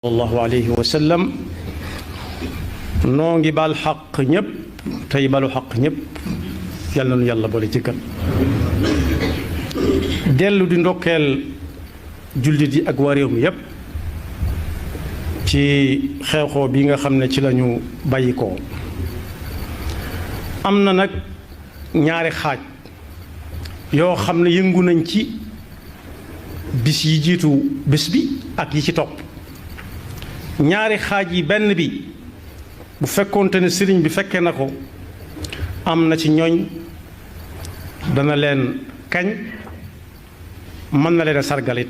sallallahu alayhi wa sallam noo ngi baal xaq ñépp tey balu xaq ñépp yàlla na nu yàlla boole jëkkal dellu di ndokkeel jullit yi ak waa réew mi yépp ci xew-xew bi nga xam ne ci lañu bàyyi ko am na nag ñaari xaaj yoo xam ne yëngu nañ ci bis yi jiitu bés bi ak yi ci topp ñaari xaaj yi benn bi bu fekkoonte ne sëriñ bi fekkee na ko am na ci ñooñ dana leen kañ mën na leen a sargalit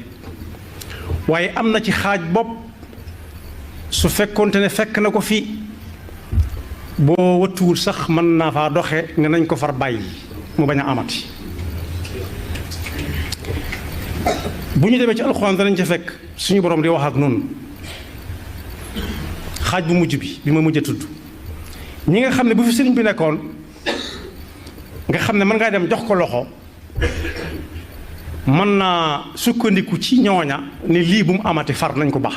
waaye am na ci xaaj bopp su fekkoonte ne fekk na ko fi boo wëttuwul sax mën naa faa doxe nga nañ ko far bàyyi mu bañ a amati bu ñu demee ci alxuraan danañ ca fekk suñu borom di wax ak noonu xaaj bu mujj bi ma mujj a tudd ñi nga xam ne bu fi sëriñ bi nekkoon nga xam ne mën ngaa dem jox ko loxo mën naa sukkandiku ci ñooña ne lii bu mu amati far nañ ko baax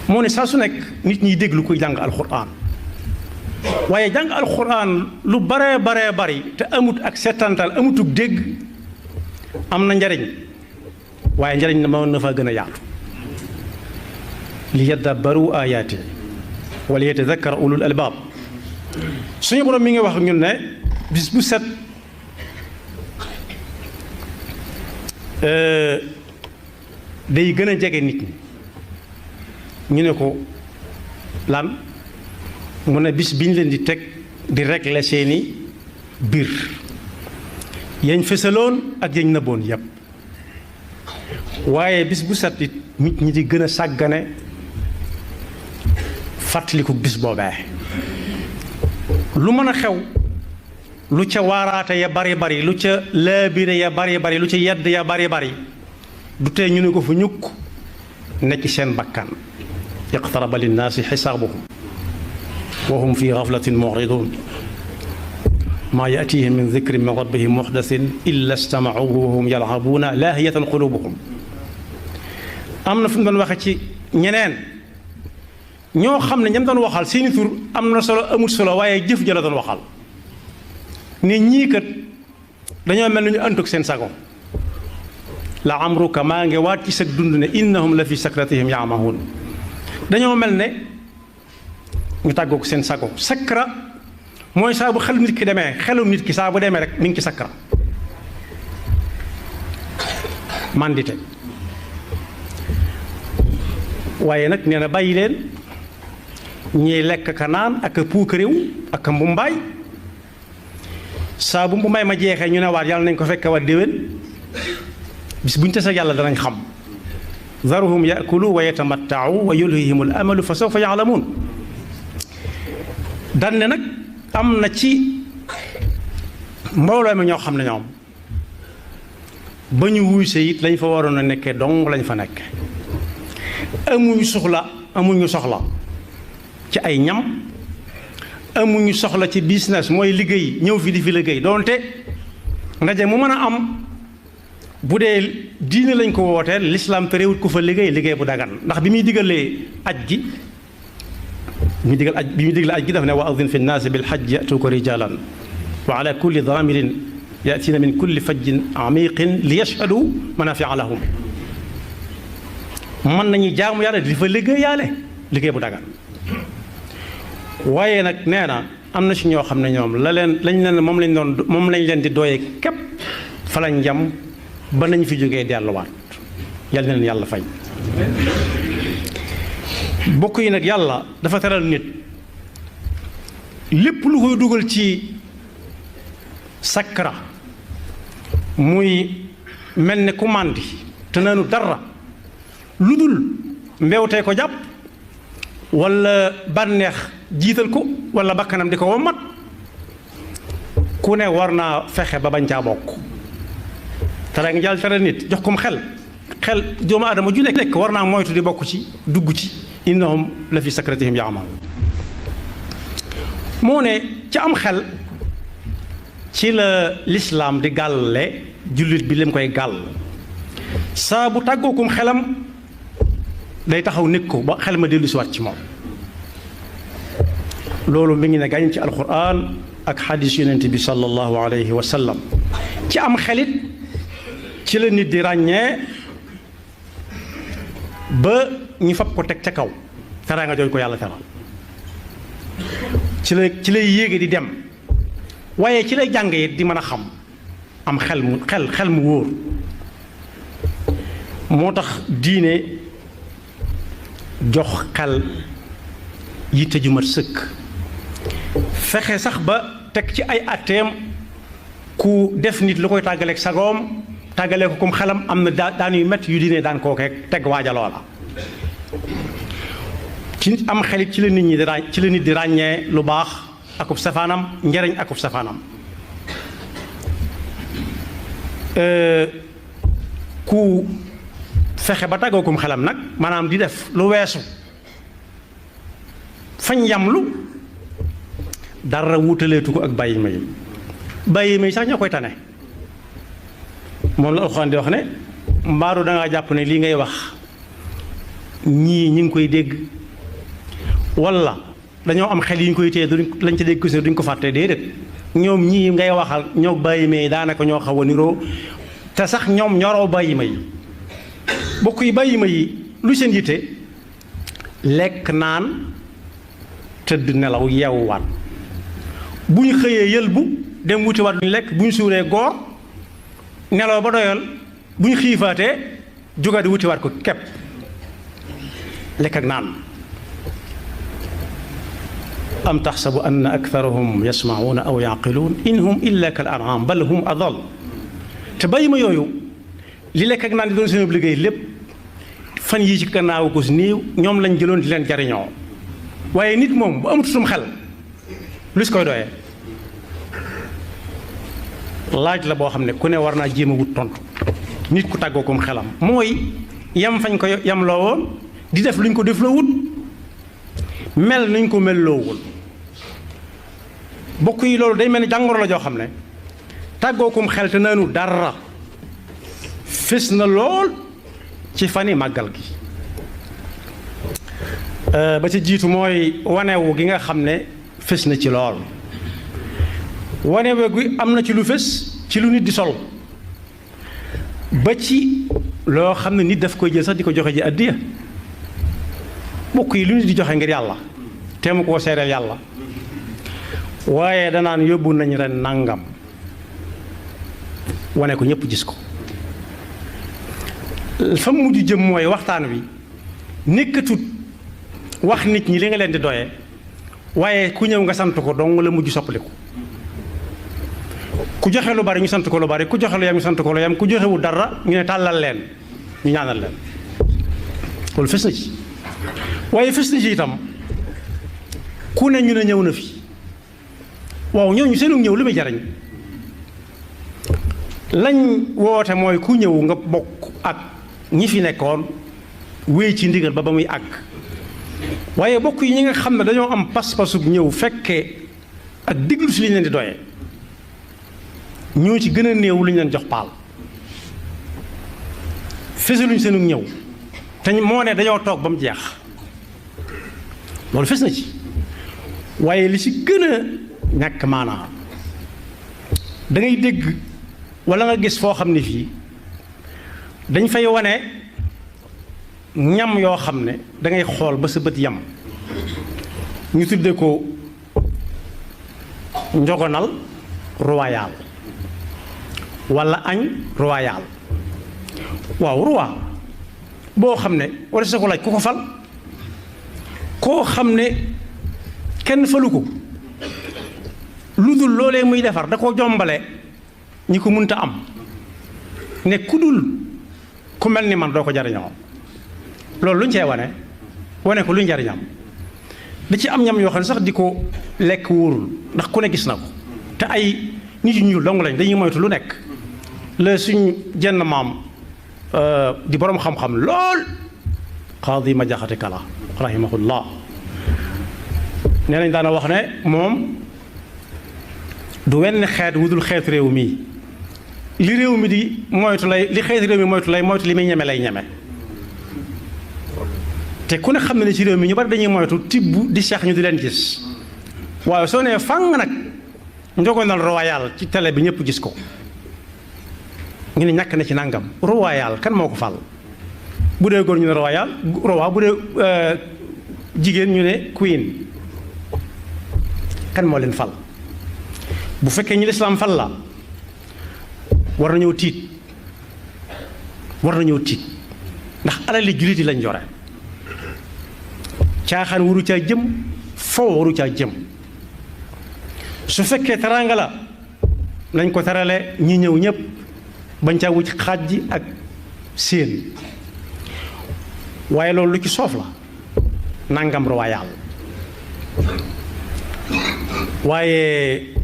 moo ne saa su nekk nit ñiy déglu koy jàng alxuraan waaye jàng alxuraan lu baree bari te amut ak setantal amutug dégg am na njariñ waaye njariñ na mën na faa gën a yaatu li yadabbaru ayaati wala yatadakkar ulul albaab suñu borom mi ngi wax ak ñun ne bis bu set day gën a jege nit ñi ñu ne ko lan mu ne bis biñ leen di teg di régler seeni biir yañ fësaloon ak yañ nëbboon yépp waaye bis bu set it nit ñi di gën a sàggane fàttaliku bis boobee lu mën a xew lu ca waaraate ya bari lu ca laabire ya bari lu ca yedd ya bari du tee ñu ne ko fa ñukk nekk seen bakkan iqtaraba linnaasi xisaabuhum wa hum fi gaflatin muridun maa yatihim min dikrin min rabbihim muxdasin illa stamauhu wa hum yalcabuuna laahiyatan qulubuhum am na fu mu doon waxe ci ñeneen ñoo xam ne ñam doon waxal seeni tur am na solo amul solo waaye jëf ja la doon waxal ne ñii kat dañoo mel ni ñu ànduk seen sago la amruka maa ngi waat ci sag dund ne innahum la fi sakratihim yaamahun dañoo mel ne ñu tàggook seen sago sakra mooy saa bu xelu nit ki demee xelum nit ki saa bu demee rek mi ngi ci sakra mandite waaye nag nee na bàyyi leen ñiy lekk ka naan ak a puukaréew ak a mbumbaay saa bu mbumbaay ma jeexee ñu ne waat yàlla nañ ko fekk waat déwén bis bu ñu tase yàlla danañ xam zaruhum yakulu wa yatamattau wa yulhihim al amalu fa sawfa yaalamuun dan ne nag am na ci mbooloo mi ñoo xam ne ñoom ba ñu wuy se it lañ fa waroon a nekkee dong lañ fa nekk amuñu soxla ci ay ñam amuñu soxla ci business mooy liggéey ñëw fi di fi liggéey doonte ndaje mu mën a am bu dee diine lañ ko wooteel lislaam terewut ko fa liggéey bu dagan ndax bi muy digalee aj gi bi muy digal aj gi daf ne wa adin fi nnaasi bil hajji yatuuka rijalan wa ala kulli daamirin yatina min kulli fajjin amiqin li yashhadu manafia lahum mën nañu jaamu yàlla di fa liggéey bu dagan waaye nag nee na am na ci ñoo xam ne ñoom lañ leen moom lañ leen di dooyee képp fa lañ jam ba nañ fi jógee delluwaat yàlla na leen yàlla fay bokk yi nag yàlla dafa teral nit lépp lu koy dugal ci sakra muy mel ne ku màndi te naanu dara lu dul mbewtee ko jàpp walla bànneex jiital ko walla bakkanam di ko wommat ku ne war naa fexe ba bañ caa bokk tere nga jàll tere nit jox kom xel doomu aadama ju nekk war naa moytu di bokk ci dugg ci innahum la fi sakratihim yaamaun moo ne ci am xel ci la lislaam di gàlle jullit bi lim koy gàll saa bu tàggookum xelam day taxaw nekk ko ba xel ma dellu si waat ci moom loolu mi ngi ne gàñ ci alquran ak xadis yonent bi sallallahu alayhi wa sallam ci am xelit ci la nit di ràññee ba ñu fab ko teg ca kaw teraanga jooju ko yàlla teral ci lay yéege di dem waaye ci lay jàng it di mën a xam am xel mu wóor moo tax diine jox xel yitte ju mat sëkk fexe sax ba teg ci ay atteem ku def nit lu koy tàggaleeg sagoom tàggalee ko comme xelam am na daan yu métti yu diine daan kookeeg teg waaja loola ci nit am xelit ci la nit di ràññee lu baax akub safaanam njariñ akub safaanam ku fexe ba tàggoo kum xelam nag maanaam di def lu weesu fañ yamlu dara wutaleetu ko ak bàyyi ma yi sax ñoo koy tane moom la alxuraan di wax ne mbaaru dangaa jàpp ne lii ngay wax ñii ñi ngi koy dégg walla dañoo am xel yi ñu koy téye lañ ca dégg duñ ko fàtte déedéet ñoom ñii ngay waxal ñoo bàyyi ma yi daanaka ñoo xaw a niroo te sax ñoom ñoroo bàyyi ma yi bokk yi bàyyi ma yi lu seen yitte lekk naan tëdd nelaw yeewuwaat bu ñu xëyee yëlbu dem wutiwaat lu ñu lekk bu ñu suuree goor nelaw ba doyal bu ñu xiifaatee jógaat di wutiwaat ko kepp lekk ak naan am taxsabu anna aktharahum yasma'una aw yaqiluun in hum illa kal an'am bal hum adall te bàyyi ma yooyu li lekk ak naan di doon seen liggéey lépp fan yii ci gannaaw ko si néew ñoom lañ jëloon di leen jariñoo waaye nit moom bu amatutum xel lu si koy doyee laaj la boo xam ne ku ne war naa jéem a wut tontu nit ku tàggoo kom xelam mooy yam fañ ko yam loo woon di def luñ ko def loo wut mel nuñ ko mel loowul bokk yi loolu day mel ni jàngoro la joo xam ne tàggoo kom xel te naanu dara fés na lool ci fani màggal gi ba ci jiitu mooy wanewu gi nga xam ne fés na ci lool wanewu gi am na ci lu fés ci lu nit di sol ba ci loo xam ne nit daf koy jël sax di ko joxe ji addiya bokk yi lu nit di joxe ngir yàlla te mu koo seereel yàlla waaye danaan yóbbu nañ ren nangam wane ko ñëpp gis ko fa mu mujj jëm mooy waxtaan wi nekkatut wax nit ñi li nga leen di doyee waaye ku ñëw nga sant ko dong la mujj soppaliku ku joxe lu bari ñu sant ko lu bari ku joxe lu yam ñu sant ko lu yam ku joxewul dara ñu ne tàllal leen ñu ñaanal leen loolu fës na ci waaye fës na ci itam ku ne ñu ne ñëw na fi waaw ñooñu seenu ñëw lu muy jariñ lañ woote mooy ku ñëw nga bokk ak ñi fi nekkoon wéy ci ndigal ba muy àgg waaye bokk yi ñi nga xam ne dañoo am pas-pasub ñëw fekkee ak diglu si li ñu leen di doyee ñoo ci gën a néew lu ñu leen jox paal fesaluñ seenu ñëw te moo ne dañoo toog ba mu jeex loolu fes na ci waaye li ci gën a ñàkk maanaa da ngay dégg walla nga gis foo xam ne fii dañ fay wane ñam yoo xam ne dangay xool ba sa bët yam ñu tudde ko njogonal royal walla añ royal waaw roi boo xam ne walla sa ko laaj ku ko fal koo xam ne kenn falu ko lu dul loolee muy defar da ko jombale ñi ko munta am ne ku dul ku mel ni man doo ko jariñoo loolu lu ñu cee wane ko lu ñu jariñam da ci am ñam yoo xam ne sax di ko lekk wóorul ndax ku ne gis na ko te ay nit yu ñuul dong lañ dañuy moytu lu nekk la suñ jenn maam di boroom xam-xam lool Qaadi ma jaxate kala rahimahullah nee nañ daana wax ne moom du wenn xeet wudul xeetu réew mi li réew mi di moytu lay li xeetu réew mi moytu lay moytu li muy ñeme lay ñeme te ku ne xam ne ci réew mi ñu bari dañuy moytu tibb di seex ñu di leen gis waaye soo nee fang nag njogonal royal ci télé bi ñëpp gis ko ñu ne ñàkk na ci nangam royal kan moo ko fal bu dee góor ñu ne royal roi bu dee jigéen ñu ne queen kan moo leen fal bu fekkee ñi lislaam fal la war nañoo tiit ndax alali jullit yi lañ jore caaxaan waru caa jëm foo waru caa jëm su fekkee teraanga la nañ ko terale ñi ñëw ñëpp bañ caa wucc xaaj ji ak séen waaye loolu lu ci soof la nangam royal waaye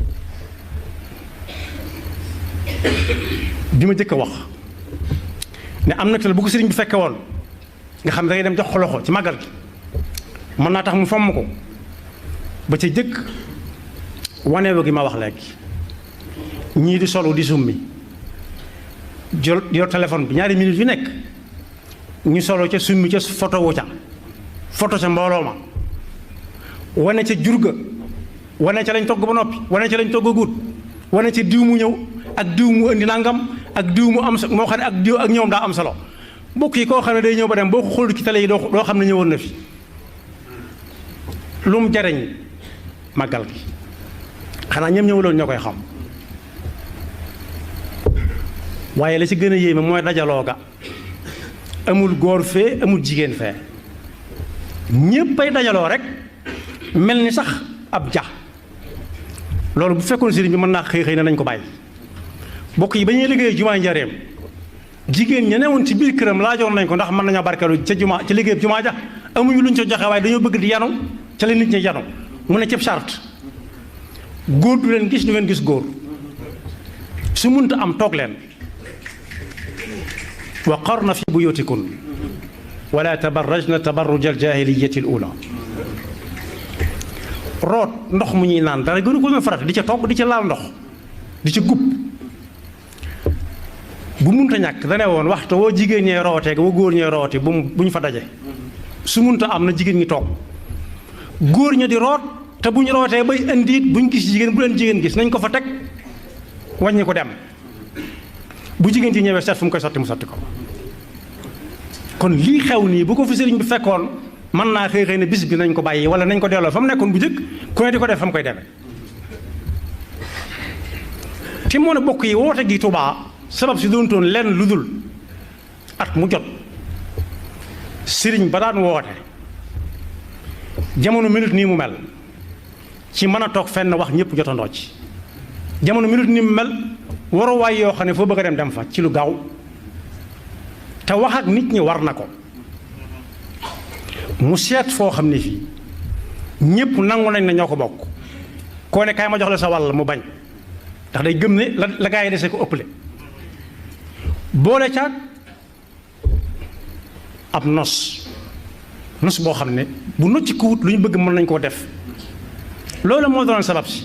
bi ma jëkk a wax ne am na tel bu ko sëriñ bi fekke woon nga xam ne dangay dem jox ko loxo ci màggal gi mën naa tax mu fomm ko ba ca jëkk waneewu gi ma wax léegi ñii di solu di summi yor téléphone bi ñaari minutes yu nekk ñu solo ca summi ca photo wu ca photo ca mbooloo ma wane ca jurga wane ca lañ togg ba noppi wane ca lañ togg guut wane ca diw mu ñëw ak diw mu indi nangam ak diw mu am moo xam ne ak diw ak ñëwam daa am solo mbokk yi koo xam ne day ñëw ba dem boo ko xool ci télé yi doo xam ne ñëwoon na fi lu mu jariñ màggal gi xanaa ñoom ñëwaloon ñoo koy xam waaye la ci gën a yéeme mooy dajaloo ga amul góor fee amul jigéen fee ñépp ay dajaloo rek mel ni sax ab ja loolu bu fekkoon sëriñ bi mën naa xëy na nañ ko bàyyi bokk yi ba ñuy liggéey jumaa Njaaréem jigéen ña newoon ci biir këram laajoon nañ ko ndax mën nañoo barkeelu ca jumaa ca liggéey jumaa ja amuñu luñ ca joxe waaye dañoo bëgg di yanu ca la nit ñi yanu mu ne cëb charte góor du leen gis du ngeen gis góor su munta am toog leen wa qarna fi buyutikun wala tabarrajna tabarruj aljaahiliyati al ula root ndox mu ñuy naan dara gënu ko doon farata di ca togg di ca laal ndox di ca gub bu munta ñàkk dane woon waxtu woo jigéen ñee rootee woo góor ñee rooti bu ñu fa daje su munta am na jigéen ñi toog góor ña di root te bu ñu rootee bay indiit bu ñu gis jigéen bu leen jigéen gis nañ ko fa teg wàññi ko dem bu jigéen ci ñëwee seet fu mu koy sotti mu sotti ko kon lii xew nii bu ko fi sëriñ bi fekkoon mën naa xëy ne bis bi nañ ko bàyyi wala nañ ko delloo fa mu nekkoon bu njëkk ku ne di ko def fa mu koy demee te moo ne bokk yi woote gi Tuubaa sabab si doon toon lenn lu dul at mu jot sëriñ ba daan woote jamono minute nii mu mel ci mën a toog fenn wax ñëpp jotandoo ci jamono minute nii mu mel waruwaay yoo xam ne foo bëgg a dem fa ci lu gaaw te wax ak nit ñi war na ko mu seet foo xam ne fii ñëpp nangu nañ ne ñoo ko bokk koo ne kaay ma jox la sa wàll mu bañ ndax day gëm ne la gaa yi dese ko ëpple boole caag ab nos boo xam ne bu nocci ko wut lu ñu bëgg mën nañ koo def loolu moo doon sabab si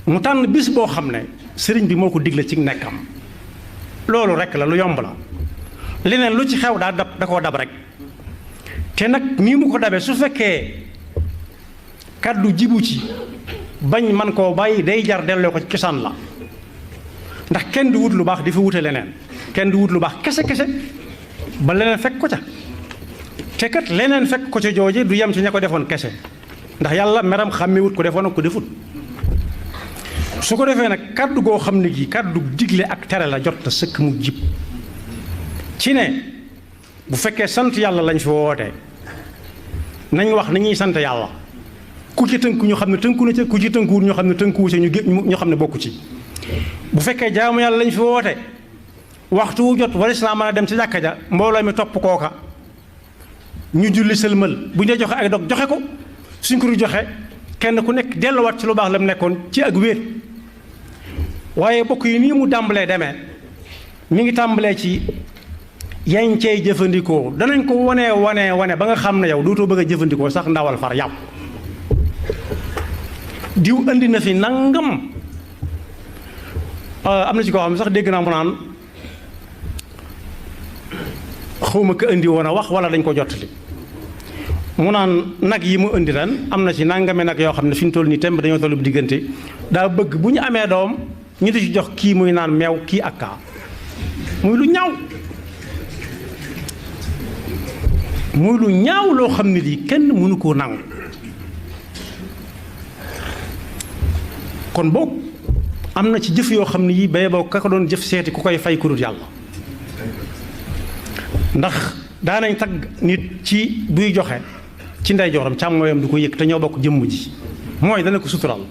mu tànn bis boo xam ne sëriñ bi moo ko digle ci nekkam loolu rek la lu yomb la leneen lu ci xew da koo dab rek te nag nii mu ko dabee su fekkee kàddu jibu ci bañ man koo bàyyi day jar delloo ko ci cosaan la ndax kenn du wut lu baax di fa wute leneen kenn du wut lu baax kese ba leneen fekk ko ca te kat leneen fekk ko ca jooje du yem ci ña ko defoon kese ndax yàlla meram xàmme wut ko defoon ak ko defut su ko defee nag kàddu goo xam ne gi kàddu digle ak tere la jot na sëkk mu jib ci ne bu fekkee sant yàlla lañ fi wootee nañ wax ni ñuy sant yàlla ku ci tënku ñu xam ne tënku na ca ku ci tënkuwul ñu xam ne tënkuwu ca ñu xam ne bokku ci bu fekkee jaamu yàlla lañ fi woote waxtu wu jot waris naa mën a dem ci jàkka ja mbooloo mi topp kooka ñu julli sëlmal bu ñu joxe ay dog joxe ko suñ ko joxe kenn ku nekk delluwaat ci lu baax la mu nekkoon ci ak wéet waaye bokk yi nii mu tàmbalee demee mi ngi tàmbalee ci yañ cey jëfandikoo danañ ko wane ba nga xam ne yow dootoo bëgg a jëfandikoo sax ndawal far yàpp diw andi na fi nangam am na ci koo xam ne sax dégg naa mu naan xawma ko indi woon a wax wala dañ ko jottali mu naan nag yi mu indi ren am na ci nangame nag yoo xam ne fi ñu toll nii temb dañoo tollu diggante daa bëgg bu ñu amee doom ñu di ci jox kii muy naan meew kii ak kaa muy lu ñaaw loo xam ne lii kenn mënu koo nangu. kon boog am na ci jëf yoo xam ne yii bay boo ka ko doon jëf seeti ku koy fay ku dul yàlla ndax daanañ tagg nit ci buy joxe ci ndeyjooram càmmooyam du ko yëg te ñoo bokk jëmm ji mooy dana ko suturaal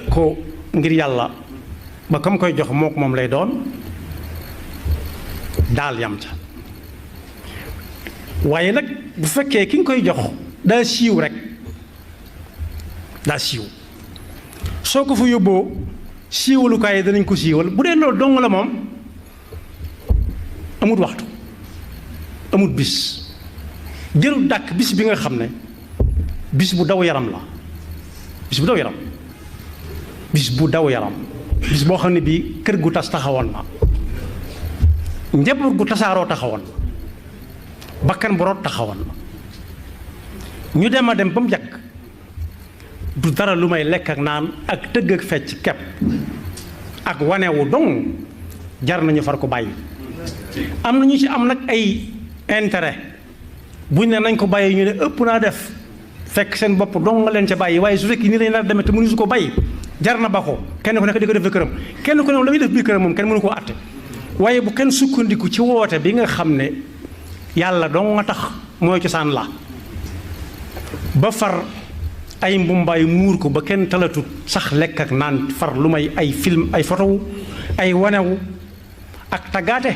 ko ngir yàlla ba kam koy jox mook moom lay doon daal yam ca waaye nag bu fekkee ki nga koy jox daa siiw rek daa siiw soo ko fa yóbboo siiwalukaay yi danañ ko siiwal bu dee loolu dong la moom amut waxtu amut bis jërul dàkk bis bi nga xam ne bis bu daw yaram la bis bu daw yaram bis boo xam ne bii kër gu tas taxawoon na njaboot gu tasaaroo taxawoon na bakkan bu root taxawoon na ñu dem a dem ba mu jàkk du dara lu may lekk ak naan ak tëgg ak fecc kepp ak wanewu dong jar nañu far ko bàyyi. am na ñu ci am nag ay intérêt buñ ne nañ ko bàyyi ñu ne ëpp naa def fekk seen bopp dong nga leen ca bàyyi waaye su fekkee nii lañ la demee te mënu su ko bàyyi jar na ba ko kenn ku nekk di ko def këram kenn ku ne la muy def biir këram moom kenn mënu koo àtte waaye bu kenn sukkandiku ci woote bi nga xam ne yàlla dong nga tax mooy cosaan la ba far ay mbumbaay muur ko ba kenn talatut sax lekk ak naan far lu may ay film ay photo ay wanewu ak taggaate